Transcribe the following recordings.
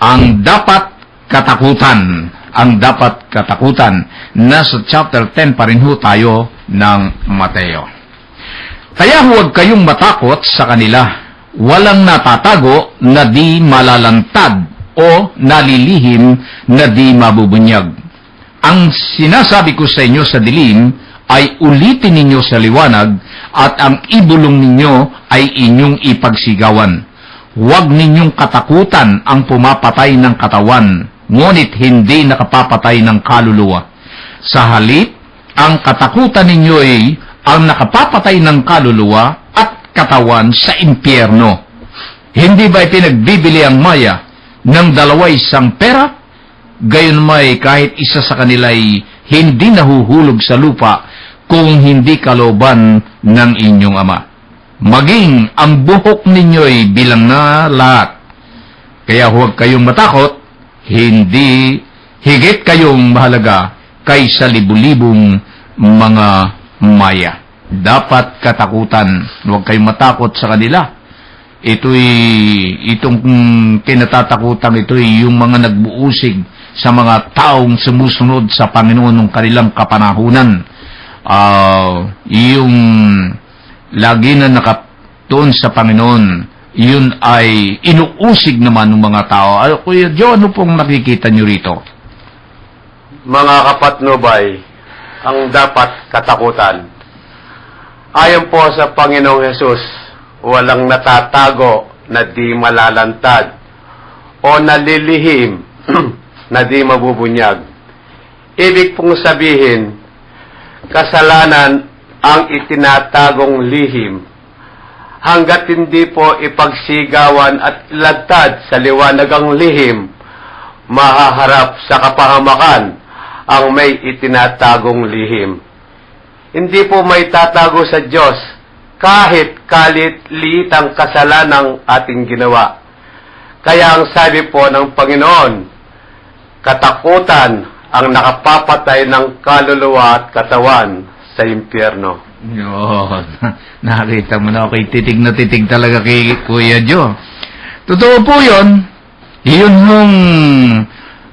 ang dapat katakutan. Ang dapat katakutan. Nasa chapter 10 pa rin ho tayo ng Mateo. Kaya huwag kayong matakot sa kanila. Walang natatago na di malalantad o nalilihim na di mabubunyag. Ang sinasabi ko sa inyo sa dilim ay ulitin ninyo sa liwanag, at ang ibulong ninyo ay inyong ipagsigawan. Huwag ninyong katakutan ang pumapatay ng katawan, ngunit hindi nakapapatay ng kaluluwa. Sa halip, ang katakutan ninyo ay ang nakapapatay ng kaluluwa at katawan sa impyerno. Hindi ba ipinagbibili ang maya ng 2 pera? Gayon may kahit isa sa kanila ay hindi nahuhulog sa lupa kung hindi kalooban ng inyong Ama. Maging ang buhok ninyo'y bilang na lahat. Kaya huwag kayong matakot, hindi higit kayong mahalaga kaysa libu-libong mga maya. Dapat katakutan. Huwag kayong matakot sa kanila. Itong kinatatakutan ito'y yung mga nagbuusig sa mga taong sumusunod sa Panginoon ng kanilang kapanahunan. Yung lagi na nakatuon sa Panginoon, yun ay inuusig naman ng mga tao. Kuya Joe, ano pong nakikita nyo rito? Mga kapatnubay, ang dapat katakutan. Ayon po sa Panginoong Hesus, walang natatago na di malalantad o nalilihim na di mabubunyag. Ibig pong sabihin, kasalanan ang itinatagong lihim hanggat hindi po ipagsigawan at ilagtad sa liwanag ang lihim, mahaharap sa kapahamakan ang may itinatagong lihim. Hindi po may tatago sa Diyos kahit kalit-liit ang kasalanang ating ginawa. Kaya ang sabi po ng Panginoon, katakutan ang nakapapatay ng kaluluwa at katawan sa impyerno. Yun. Nakita mo na, okay, titig na titig talaga kay Kuya Joe. Totoo po yun. Yun yung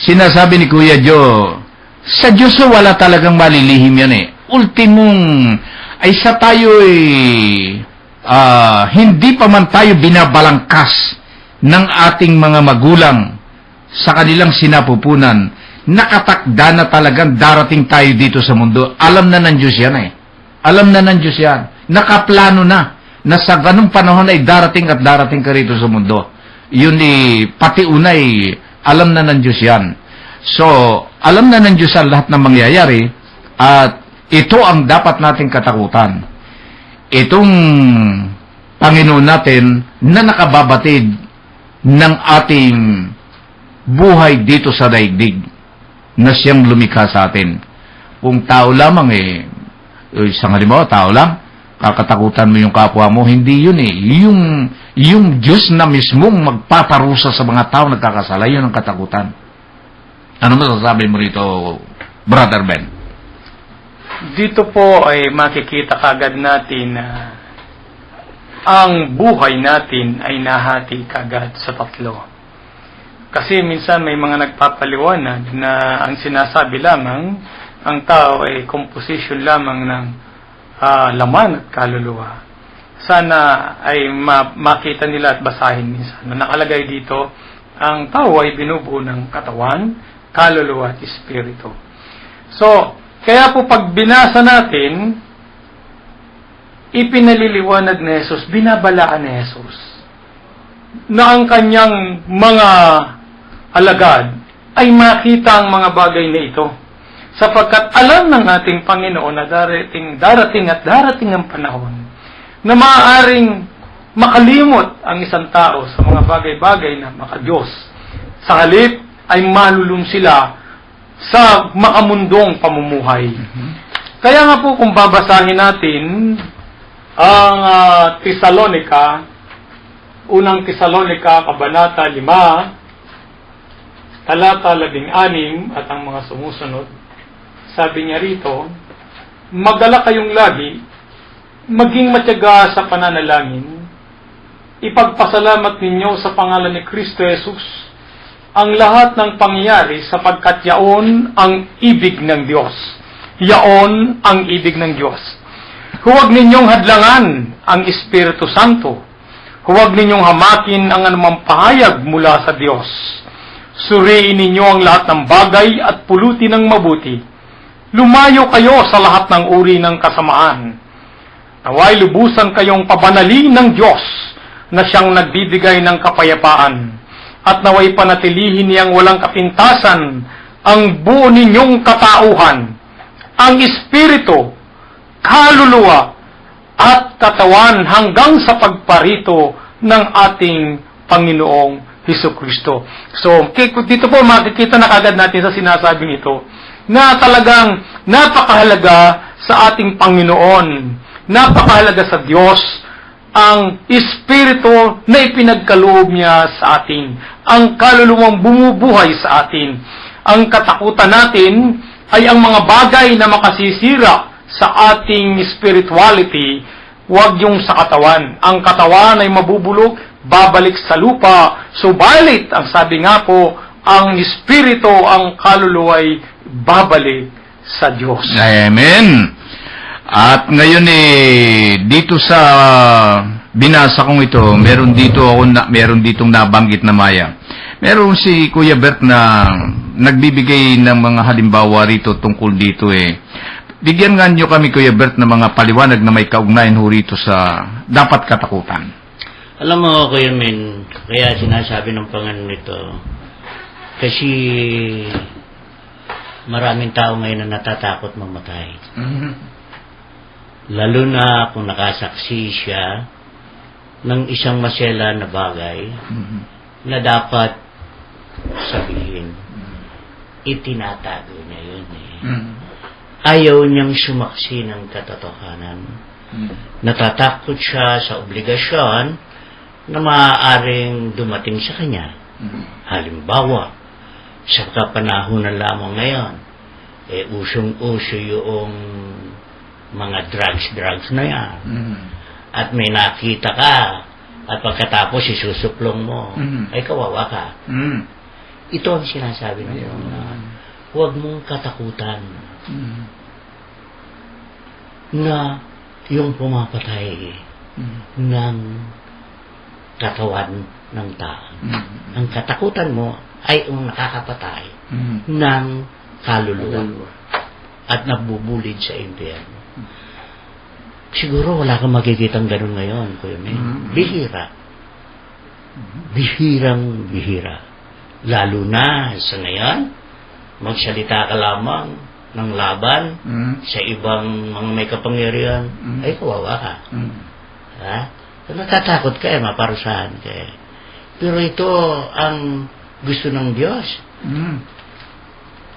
sinasabi ni Kuya Joe. Sa Diyos wala talagang malilihim yan eh. Ultimong, ay sa tayo hindi pa man tayo binabalangkas ng ating mga magulang sa kanilang sinapupunan, nakatakda na talagang darating tayo dito sa mundo. Alam na ng Diyos yan eh. Alam na ng Diyos yan. Nakaplano na sa ganung panahon ay darating at darating ka rito sa mundo. Yun pati unay, alam na ng Diyos yan. So, alam na ng Diyos ang lahat ng mangyayari, at ito ang dapat nating katakutan. Itong Panginoon natin na nakababatid ng ating buhay dito sa daigdig, na siyang lumikha sa atin. Kung tao lamang isang halimbawa, tao lang, kakatakutan mo yung kapwa mo, hindi yun eh. Yung Diyos na mismong magpaparusa sa mga tao nagkakasala, yun ang katakutan. Ano masasabi mo rito, Brother Ben? Dito po ay makikita kagad natin na ang buhay natin ay nahati kagad sa tatlo. Kasi minsan may mga nagpapaliwanag na ang sinasabi lamang, ang tao ay composition lamang ng laman at kaluluwa. Sana ay makita nila at basahin minsan. Nakalagay dito, ang tao ay binubuo ng katawan, kaluluwa at espiritu. So, kaya po pag binasa natin, ipinaliliwanag ni Jesus, binabalaan ni Jesus, na ang kanyang mga alagad ay makita ang mga bagay na ito. Sapagkat alam ng ating Panginoon na darating ang panahon na maaaring makalimot ang isang tao sa mga bagay-bagay na makadiyos. Sa halip ay malulung sila sa makamundong pamumuhay. Kaya nga po kung babasahin natin ang unang Tesalonica, Kabanata 5, talata 16 at ang mga sumusunod, sabi niya rito, magdala kayong lagi, maging matyaga sa pananalangin, ipagpasalamat ninyo sa pangalan ni Kristo Jesus ang lahat ng pangyayari sapagkat yaon ang ibig ng Diyos. Yaon ang ibig ng Diyos. Huwag ninyong hadlangan ang Espiritu Santo. Huwag ninyong hamakin ang anumang pahayag mula sa Diyos. Suriin ninyo ang lahat ng bagay at pulutin ng mabuti. Lumayo kayo sa lahat ng uri ng kasamaan. Naway lubusan kayong pabanalin ng Diyos na siyang nagbibigay ng kapayapaan. At naway panatilihin niyang walang kapintasan ang buo ninyong katauhan, ang espiritu, kaluluwa, at katawan hanggang sa pagparito ng ating Panginoong Hesukristo. So, dito po makikita na kagad natin sa sinasabing ito na talagang napakahalaga sa ating Panginoon, napakahalaga sa Diyos ang Espiritu na ipinagkaloob niya sa atin, ang kaluluwang bumubuhay sa atin. Ang katakutan natin ay ang mga bagay na makasisira sa ating spirituality, huwag yung sa katawan. Ang katawan ay mabubulok, babalik sa lupa. Subalit, ang sabi nga po, ang Espiritu, ang kaluluwa ay babalik sa Diyos. Amen. At ngayon dito sa binasa kong ito, meron ditong nabanggit na maya. Meron si Kuya Bert na nagbibigay ng mga halimbawa rito tungkol dito Bigyan nga nyo kami, Kuya Bert, ng mga paliwanag na may kaugnayan ho rito sa dapat katakutan. Alam mo, Kuya Min, kaya sinasabi ng Panginoon nito, kasi maraming tao ngayon na natatakot mamatay. Mm-hmm. Lalo na kung nakasaksi siya ng isang masela na bagay na dapat sabihin. Itinatago niya yun Ayaw niyang sumaksi ng katotohanan. Natatakot siya sa obligasyon na maaaring dumating sa kanya. Halimbawa, sa kapanahon na lamang ngayon, usong-uso yung mga drugs na yan. At may nakita ka, at pagkatapos isusuplong mo, ay kawawa ka. Ito ang sinasabi ng Panginoon. Huwag mong katakutan na yung pumapatay ng katawan ng tao. Ang katakutan mo ay ang nakakapatay ng kaluluwa at nabubulid sa impyerno. Siguro wala kang makikitang ganun ngayon, Kuya May. Bihira. Bihirang bihira. Lalo na sa ngayon, magsalita ka lamang ng laban sa ibang mga may kapangyarihan, ay kawawa ka. Ha? Natatakot ka maparusahan ka Pero ito ang gusto ng Diyos.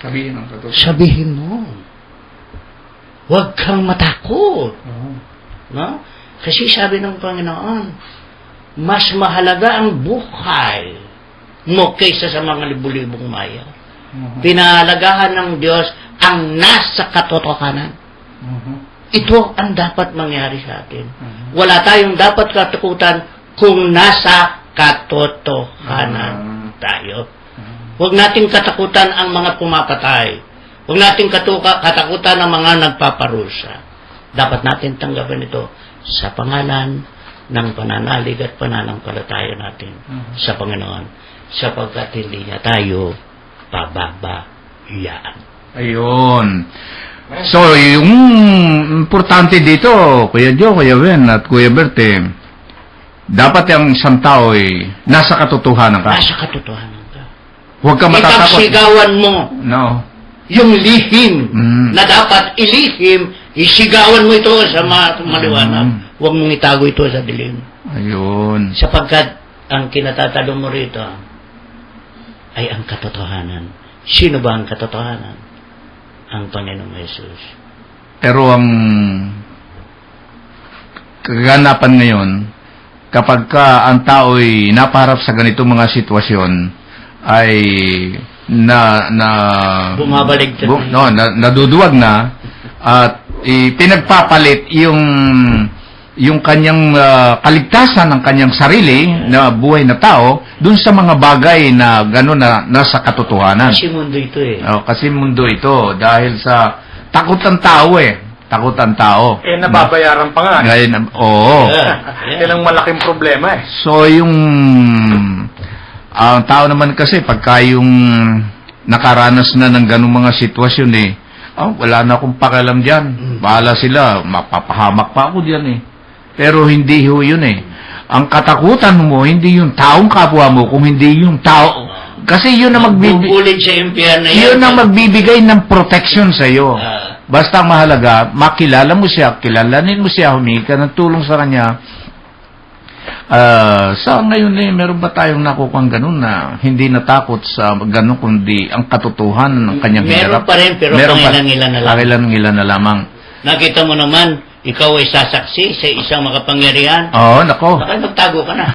Sabihin ang totoo. Sabihin mo. Huwag kang matakot. No? Kasi sabi ng Panginoon, mas mahalaga ang buhay mo kaysa sa mga libu-libong maya. Pinahalagahan ng Diyos ang nasa katotohanan. Ito ang dapat mangyari sa atin. Wala tayong dapat katakutan kung nasa katotohanan tayo. Huwag nating katakutan ang mga pumapatay. Huwag nating katakutan ang mga nagpaparusa. Dapat natin tanggapin ito sa pangalan ng pananalig at pananampalataya natin sa Panginoon, sapagkat hindi niya tayo pababayaan. Ayun. So, yung importante dito, Kuya Joe, Kuya Ben, at Kuya Bert, dapat yung isang tao nasa katotohanan ka. Nasa katotohanan ka. Huwag ka matatakot. Ipagsigawan mo yung lihim na dapat ilihim, isigawan mo ito sa maliwanag. Huwag mong itago ito sa dilim. Ayun. Sapagkat ang kinatatanong mo rito ay ang katotohanan. Sino ba ang katotohanan? Ang Panginoong Jesus. Pero ang kaganapan ngayon, kapag ang tao'y napaharap sa ganitong mga sitwasyon, ay bumabalik naduduwag na at pinagpapalit yung kanyang kaligtasan ng kanyang sarili na buhay na tao dun sa mga bagay na gano'n na nasa katotohanan. Kasi mundo ito eh. Kasi mundo ito dahil sa takot ng tao takot ang tao. Nababayaran pa nga. Ngayon, oo. Yan ang malaking problema So yung ang tao naman kasi pagka yung nakaranas na ng ganung mga sitwasyon wala na akong pakialam diyan. Bahala sila, mapapahamak pa ako diyan Pero hindi ho yun Ang katakutan mo, hindi yung taong kapwa mo, kung hindi yung tao. Kasi yun ang Bubulid sa impyerno yan. yun ang magbibigay ng protection sa iyo. Basta ang mahalaga, makilala mo siya, kilalanin mo siya, humingi ka ng tulong sa kanya. Sa ngayon meron ba tayong nakukuhang ganun na hindi natakot sa ganun kundi ang katotohanan ng kanyang Meron hirap? pa rin, pero pangilan-ngilan na lang. Pangilan-ngilan na lamang. Nakita mo naman, ikaw ay sasaksi sa isang makapangyarihan. Oo, nako. Baka magtago ka na.